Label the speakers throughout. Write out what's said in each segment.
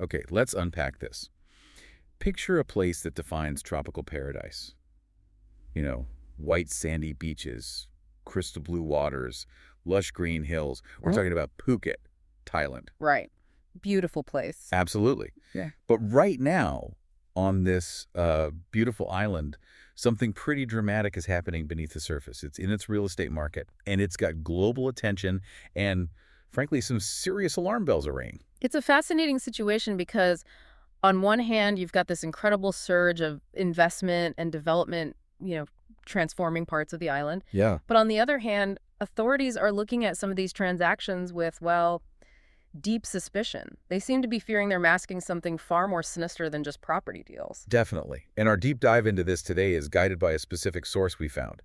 Speaker 1: Okay, let's unpack this. Picture a place that defines tropical paradise. You know, white sandy beaches, crystal blue waters, lush green hills. We're talking about Phuket, Thailand.
Speaker 2: Right. Beautiful place.
Speaker 1: Absolutely.
Speaker 2: Yeah.
Speaker 1: But right now, on this beautiful island, something pretty dramatic is happening beneath the surface. It's in its real estate market, and it's got global attention and, frankly, some serious alarm bells are ringing.
Speaker 2: It's a fascinating situation because on one hand, you've got this incredible surge of investment and development, transforming parts of the island.
Speaker 1: Yeah.
Speaker 2: But on the other hand, authorities are looking at some of these transactions with, well, deep suspicion. They seem to be fearing they're masking something far more sinister than just property deals.
Speaker 1: Definitely. And our deep dive into this today is guided by a specific source we found.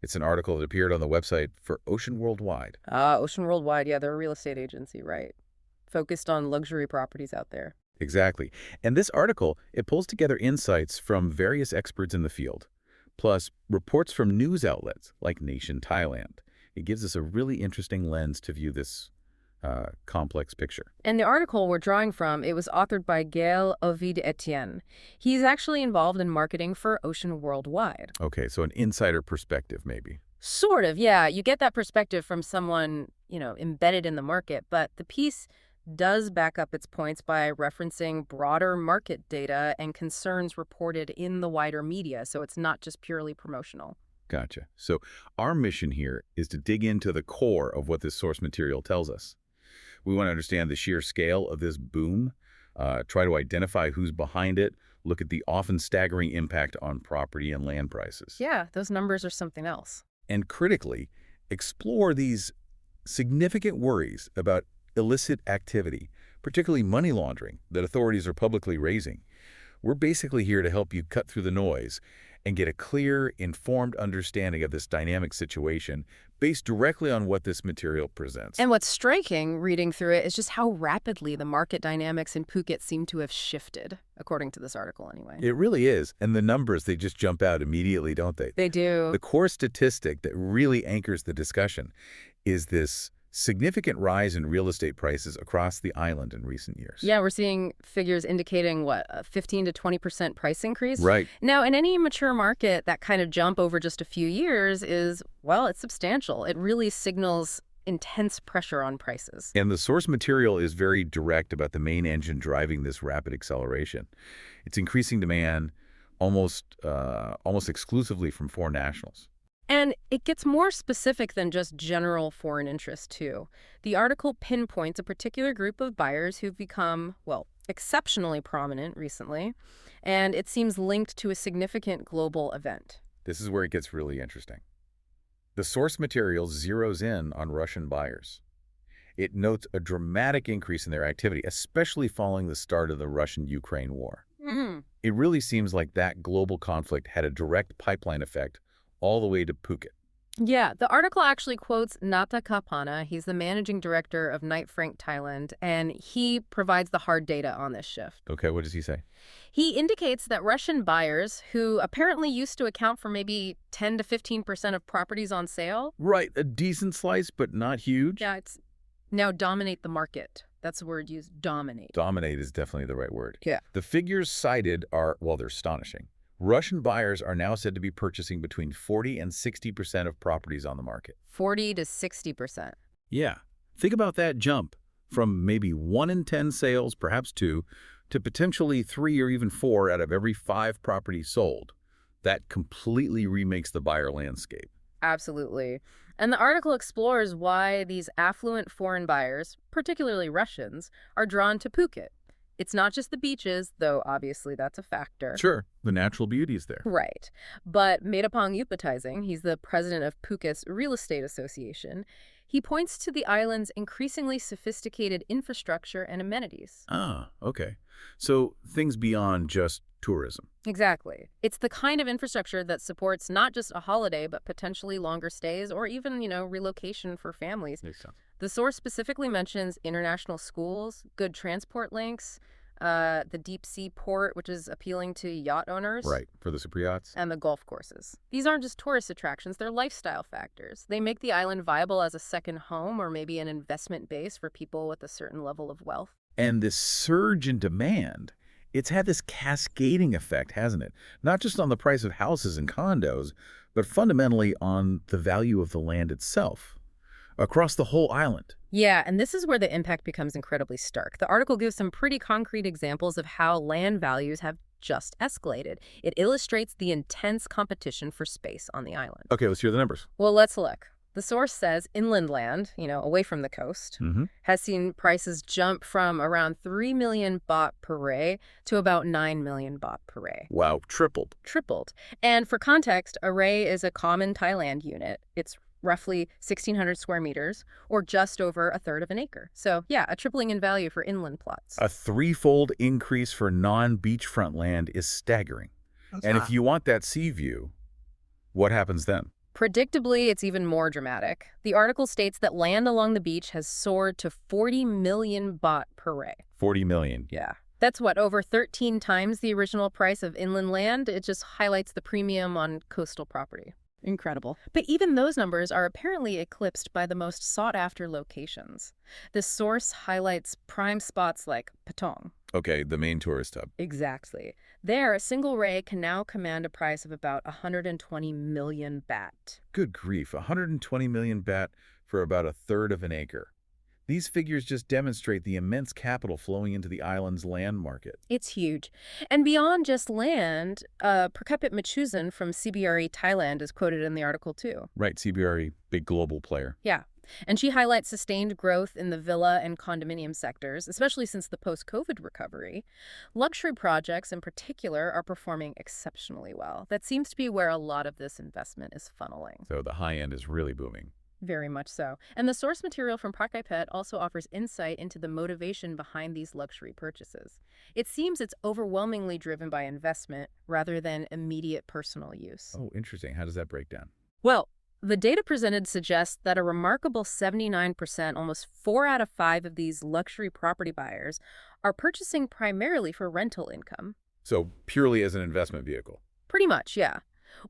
Speaker 1: It's an article that appeared on the website for Ocean Worldwide.
Speaker 2: Ocean Worldwide, yeah, they're a real estate agency, right? Focused on luxury properties out there.
Speaker 1: Exactly. And this article, it pulls together insights from various experts in the field, plus reports from news outlets like Nation Thailand. It gives us a really interesting lens to view this complex picture.
Speaker 2: And the article we're drawing from, it was authored by Gaël Ovid-Etienne. He's actually involved in marketing for Ocean Worldwide.
Speaker 1: Okay, so an insider perspective, maybe.
Speaker 2: Sort of, yeah. You get that perspective from someone, embedded in the market, but the piece does back up its points by referencing broader market data and concerns reported in the wider media, so it's not just purely promotional.
Speaker 1: Gotcha. So our mission here is to dig into the core of what this source material tells us. We want to understand the sheer scale of this boom, try to identify who's behind it, look at the often staggering impact on property and land prices.
Speaker 2: Yeah, those numbers are something else.
Speaker 1: And critically, explore these significant worries about illicit activity, particularly money laundering, that authorities are publicly raising. We're basically here to help you cut through the noise and get a clear, informed understanding of this dynamic situation based directly on what this material presents.
Speaker 2: And what's striking, reading through it, is just how rapidly the market dynamics in Phuket seem to have shifted, according to this article anyway.
Speaker 1: It really is. And the numbers, they just jump out immediately, don't they?
Speaker 2: They do.
Speaker 1: The core statistic that really anchors the discussion is this significant rise in real estate prices across the island in recent years.
Speaker 2: Yeah, we're seeing figures indicating, a 15 to 20% price increase?
Speaker 1: Right.
Speaker 2: Now, in any mature market, that kind of jump over just a few years is, it's substantial. It really signals intense pressure on prices.
Speaker 1: And the source material is very direct about the main engine driving this rapid acceleration. It's increasing demand almost exclusively from foreign nationals.
Speaker 2: And it gets more specific than just general foreign interest, too. The article pinpoints a particular group of buyers who've become, exceptionally prominent recently, and it seems linked to a significant global event.
Speaker 1: This is where it gets really interesting. The source material zeroes in on Russian buyers. It notes a dramatic increase in their activity, especially following the start of the Russian-Ukraine war.
Speaker 2: Mm-hmm.
Speaker 1: It really seems like that global conflict had a direct pipeline effect all the way to Phuket.
Speaker 2: Yeah, the article actually quotes Nata Kapana. He's the managing director of Knight Frank Thailand, and he provides the hard data on this shift.
Speaker 1: Okay, what does he say?
Speaker 2: He indicates that Russian buyers, who apparently used to account for maybe 10 to 15% of properties on sale.
Speaker 1: Right, a decent slice, but not huge.
Speaker 2: Yeah, it's now dominate the market. That's the word used, dominate.
Speaker 1: Dominate is definitely the right word.
Speaker 2: Yeah.
Speaker 1: The figures cited are, they're astonishing. Russian buyers are now said to be purchasing between 40 and 60% of properties on the market.
Speaker 2: 40 to 60%.
Speaker 1: Yeah. Think about that jump from maybe 1 in 10 sales, perhaps 2, to potentially 3 or even 4 out of every 5 properties sold. That completely remakes the buyer landscape.
Speaker 2: Absolutely. And the article explores why these affluent foreign buyers, particularly Russians, are drawn to Phuket. It's not just the beaches, though obviously that's a factor.
Speaker 1: Sure, the natural beauty is there.
Speaker 2: Right. But Metapong Upatizing, he's the president of Phuket's Real Estate Association, he points to the island's increasingly sophisticated infrastructure and amenities.
Speaker 1: Ah, okay. So things beyond just tourism.
Speaker 2: Exactly. It's the kind of infrastructure that supports not just a holiday, but potentially longer stays or even, relocation for families.
Speaker 1: Makes sense.
Speaker 2: The source specifically mentions international schools, good transport links, the deep sea port, which is appealing to yacht owners.
Speaker 1: Right, for the super yachts.
Speaker 2: And the golf courses. These aren't just tourist attractions, they're lifestyle factors. They make the island viable as a second home or maybe an investment base for people with a certain level of wealth.
Speaker 1: And this surge in demand, it's had this cascading effect, hasn't it? Not just on the price of houses and condos, but fundamentally on the value of the land itself, across the whole island.
Speaker 2: Yeah, and this is where the impact becomes incredibly stark. The article gives some pretty concrete examples of how land values have just escalated. It illustrates the intense competition for space on the island.
Speaker 1: Okay, let's hear the numbers.
Speaker 2: Well, let's look. The source says inland land, away from the coast, has seen prices jump from around 3 million baht per ray to about 9 million baht per ray.
Speaker 1: Wow, tripled.
Speaker 2: Tripled. And for context, a ray is a common Thailand unit. It's roughly 1,600 square meters, or just over a third of an acre. So, yeah, a tripling in value for inland plots.
Speaker 1: A threefold increase for non-beachfront land is staggering. And if you want that sea view, what happens then?
Speaker 2: Predictably, it's even more dramatic. The article states that land along the beach has soared to 40 million baht per ray.
Speaker 1: 40 million.
Speaker 2: Yeah. That's what, over 13 times the original price of inland land? It just highlights the premium on coastal property. Incredible. But even those numbers are apparently eclipsed by the most sought-after locations. This source highlights prime spots like Patong.
Speaker 1: Okay, the main tourist hub.
Speaker 2: Exactly. There, a single ray can now command a price of about 120 million baht.
Speaker 1: Good grief, 120 million baht for about a third of an acre. These figures just demonstrate the immense capital flowing into the island's land market.
Speaker 2: It's huge. And beyond just land, Prakapit Machusan from CBRE Thailand is quoted in the article too.
Speaker 1: Right, CBRE, big global player.
Speaker 2: Yeah. And she highlights sustained growth in the villa and condominium sectors, especially since the post-COVID recovery. Luxury projects in particular are performing exceptionally well. That seems to be where a lot of this investment is funneling.
Speaker 1: So the high end is really booming.
Speaker 2: Very much so. And the source material from Prakapit also offers insight into the motivation behind these luxury purchases. It seems it's overwhelmingly driven by investment rather than immediate personal use.
Speaker 1: Oh, interesting. How does that break down?
Speaker 2: Well, the data presented suggests that a remarkable 79%, almost 4 out of 5 of these luxury property buyers, are purchasing primarily for rental income.
Speaker 1: So purely as an investment vehicle.
Speaker 2: Pretty much, yeah.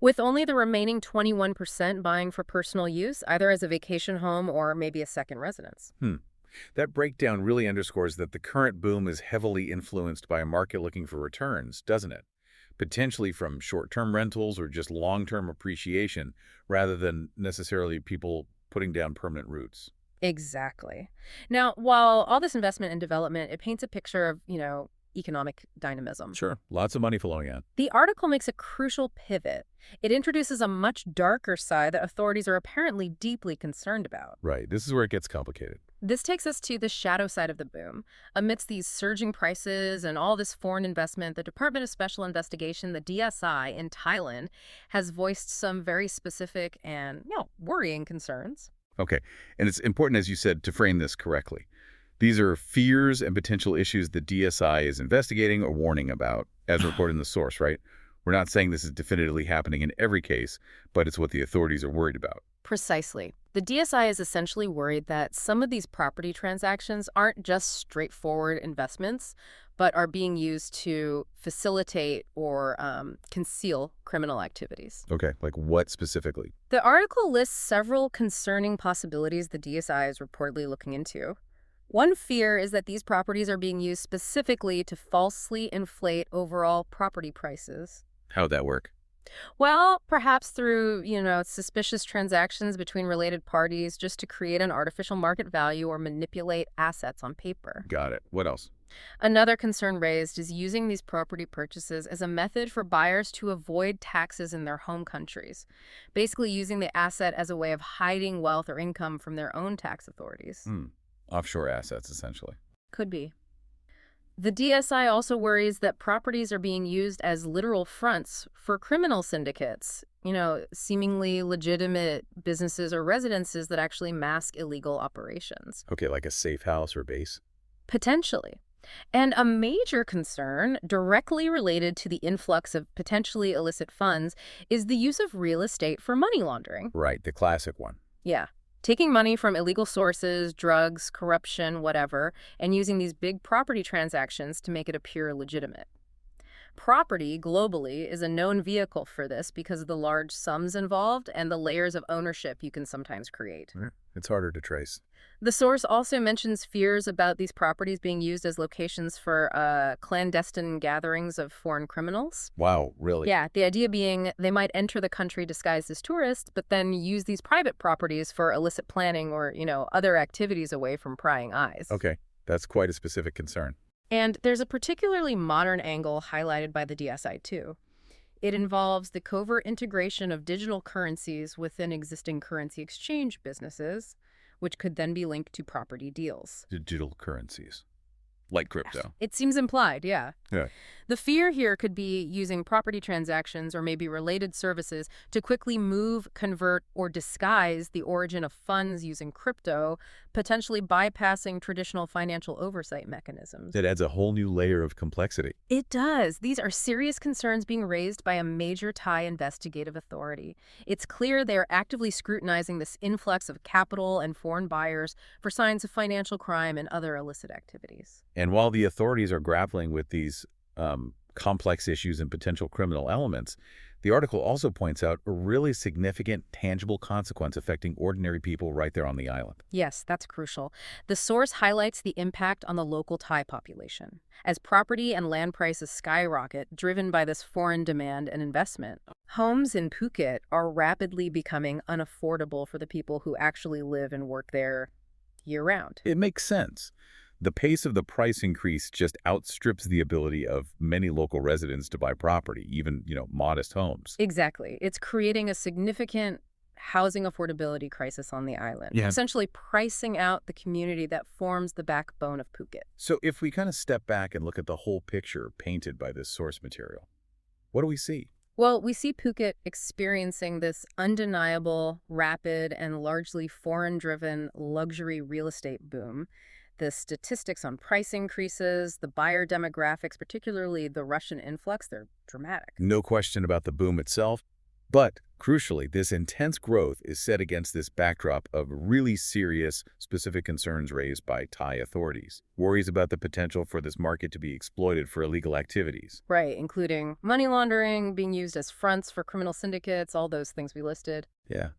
Speaker 2: With only the remaining 21% buying for personal use, either as a vacation home or maybe a second residence.
Speaker 1: That breakdown really underscores that the current boom is heavily influenced by a market looking for returns, doesn't it? Potentially from short-term rentals or just long-term appreciation, rather than necessarily people putting down permanent roots.
Speaker 2: Exactly. Now, while all this investment and development, it paints a picture of, economic dynamism.
Speaker 1: Sure, lots of money flowing in.
Speaker 2: The article makes a crucial pivot. It introduces a much darker side that authorities are apparently deeply concerned about.
Speaker 1: Right, this is where it gets complicated.
Speaker 2: This takes us to the shadow side of the boom. Amidst these surging prices and all this foreign investment, the Department of Special Investigation, the DSI in Thailand, has voiced some very specific and, worrying concerns.
Speaker 1: Okay, and it's important, as you said, to frame this correctly. These are fears and potential issues the DSI is investigating or warning about, as reported in the source, right? We're not saying this is definitively happening in every case, but it's what the authorities are worried about.
Speaker 2: Precisely. The DSI is essentially worried that some of these property transactions aren't just straightforward investments, but are being used to facilitate or conceal criminal activities.
Speaker 1: Okay, like what specifically?
Speaker 2: The article lists several concerning possibilities the DSI is reportedly looking into. One fear is that these properties are being used specifically to falsely inflate overall property prices.
Speaker 1: How'd that work?
Speaker 2: Well, perhaps through, suspicious transactions between related parties just to create an artificial market value or manipulate assets on paper.
Speaker 1: Got it. What else?
Speaker 2: Another concern raised is using these property purchases as a method for buyers to avoid taxes in their home countries, basically using the asset as a way of hiding wealth or income from their own tax authorities.
Speaker 1: Offshore assets, essentially.
Speaker 2: Could be. The DSI also worries that properties are being used as literal fronts for criminal syndicates, seemingly legitimate businesses or residences that actually mask illegal operations.
Speaker 1: Okay, like a safe house or base?
Speaker 2: Potentially. And a major concern directly related to the influx of potentially illicit funds is the use of real estate for money laundering.
Speaker 1: Right, the classic one.
Speaker 2: Yeah. Taking money from illegal sources, drugs, corruption, whatever, and using these big property transactions to make it appear legitimate. Property, globally, is a known vehicle for this because of the large sums involved and the layers of ownership you can sometimes create.
Speaker 1: Yeah, it's harder to trace.
Speaker 2: The source also mentions fears about these properties being used as locations for clandestine gatherings of foreign criminals.
Speaker 1: Wow, really?
Speaker 2: Yeah, the idea being they might enter the country disguised as tourists, but then use these private properties for illicit planning or, other activities away from prying eyes.
Speaker 1: Okay, that's quite a specific concern.
Speaker 2: And there's a particularly modern angle highlighted by the DSI too. It involves the covert integration of digital currencies within existing currency exchange businesses, which could then be linked to property deals.
Speaker 1: Digital currencies, like crypto.
Speaker 2: It seems implied, yeah.
Speaker 1: Yeah.
Speaker 2: The fear here could be using property transactions or maybe related services to quickly move, convert, or disguise the origin of funds using crypto, potentially bypassing traditional financial oversight mechanisms.
Speaker 1: That adds a whole new layer of complexity.
Speaker 2: It does. These are serious concerns being raised by a major Thai investigative authority. It's clear they are actively scrutinizing this influx of capital and foreign buyers for signs of financial crime and other illicit activities.
Speaker 1: And while the authorities are grappling with these complex issues and potential criminal elements, the article also points out a really significant, tangible consequence affecting ordinary people right there on the island.
Speaker 2: Yes, that's crucial. The source highlights the impact on the local Thai population. As property and land prices skyrocket, driven by this foreign demand and investment, homes in Phuket are rapidly becoming unaffordable for the people who actually live and work there year-round.
Speaker 1: It makes sense. The pace of the price increase just outstrips the ability of many local residents to buy property, even, modest homes.
Speaker 2: Exactly. It's creating a significant housing affordability crisis on the island,
Speaker 1: Yeah.
Speaker 2: essentially pricing out the community that forms the backbone of Phuket.
Speaker 1: So if we kind of step back and look at the whole picture painted by this source material, what do we see?
Speaker 2: Well, we see Phuket experiencing this undeniable, rapid, and largely foreign-driven luxury real estate boom. The statistics on price increases, the buyer demographics, particularly the Russian influx, they're dramatic.
Speaker 1: No question about the boom itself, but crucially, this intense growth is set against this backdrop of really serious, specific concerns raised by Thai authorities. Worries about the potential for this market to be exploited for illegal activities.
Speaker 2: Right, including money laundering, being used as fronts for criminal syndicates, all those things we listed.
Speaker 1: Yeah.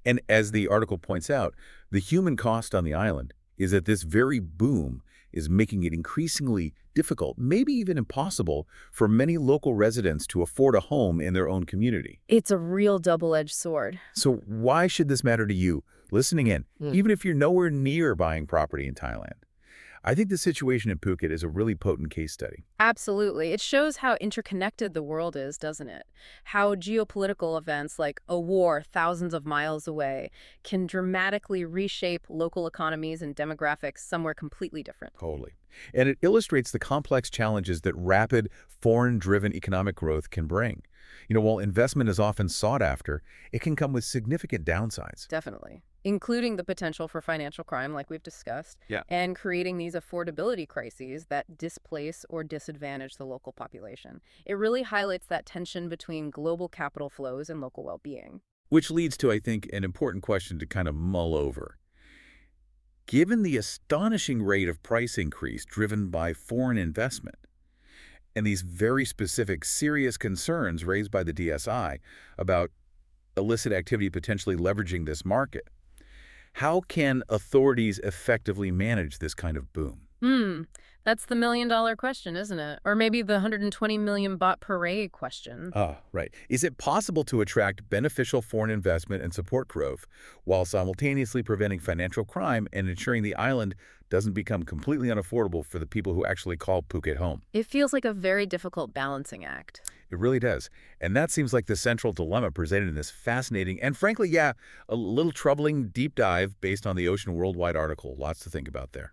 Speaker 1: And as the article points out, the human cost on the island is that this very boom is making it increasingly difficult, maybe even impossible, for many local residents to afford a home in their own community.
Speaker 2: It's a real double-edged sword.
Speaker 1: So why should this matter to you, listening in, even if you're nowhere near buying property in Thailand? I think the situation in Phuket is a really potent case study.
Speaker 2: Absolutely. It shows how interconnected the world is, doesn't it? How geopolitical events like a war thousands of miles away can dramatically reshape local economies and demographics somewhere completely different.
Speaker 1: Totally. And it illustrates the complex challenges that rapid, foreign-driven economic growth can bring. While investment is often sought after, it can come with significant downsides.
Speaker 2: Definitely. Including the potential for financial crime, like we've discussed,
Speaker 1: Yeah.
Speaker 2: and creating these affordability crises that displace or disadvantage the local population. It really highlights that tension between global capital flows and local well-being.
Speaker 1: Which leads to, I think, an important question to kind of mull over. Given the astonishing rate of price increase driven by foreign investment, and these very specific, serious concerns raised by the DSI about illicit activity potentially leveraging this market, how can authorities effectively manage this kind of boom?
Speaker 2: That's the million-dollar question, isn't it? Or maybe the 120 million baht per ray question.
Speaker 1: Right. Is it possible to attract beneficial foreign investment and support growth while simultaneously preventing financial crime and ensuring the island doesn't become completely unaffordable for the people who actually call Phuket home?
Speaker 2: It feels like a very difficult balancing act.
Speaker 1: It really does. And that seems like the central dilemma presented in this fascinating and, frankly, a little troubling deep dive based on the Ocean Worldwide article. Lots to think about there.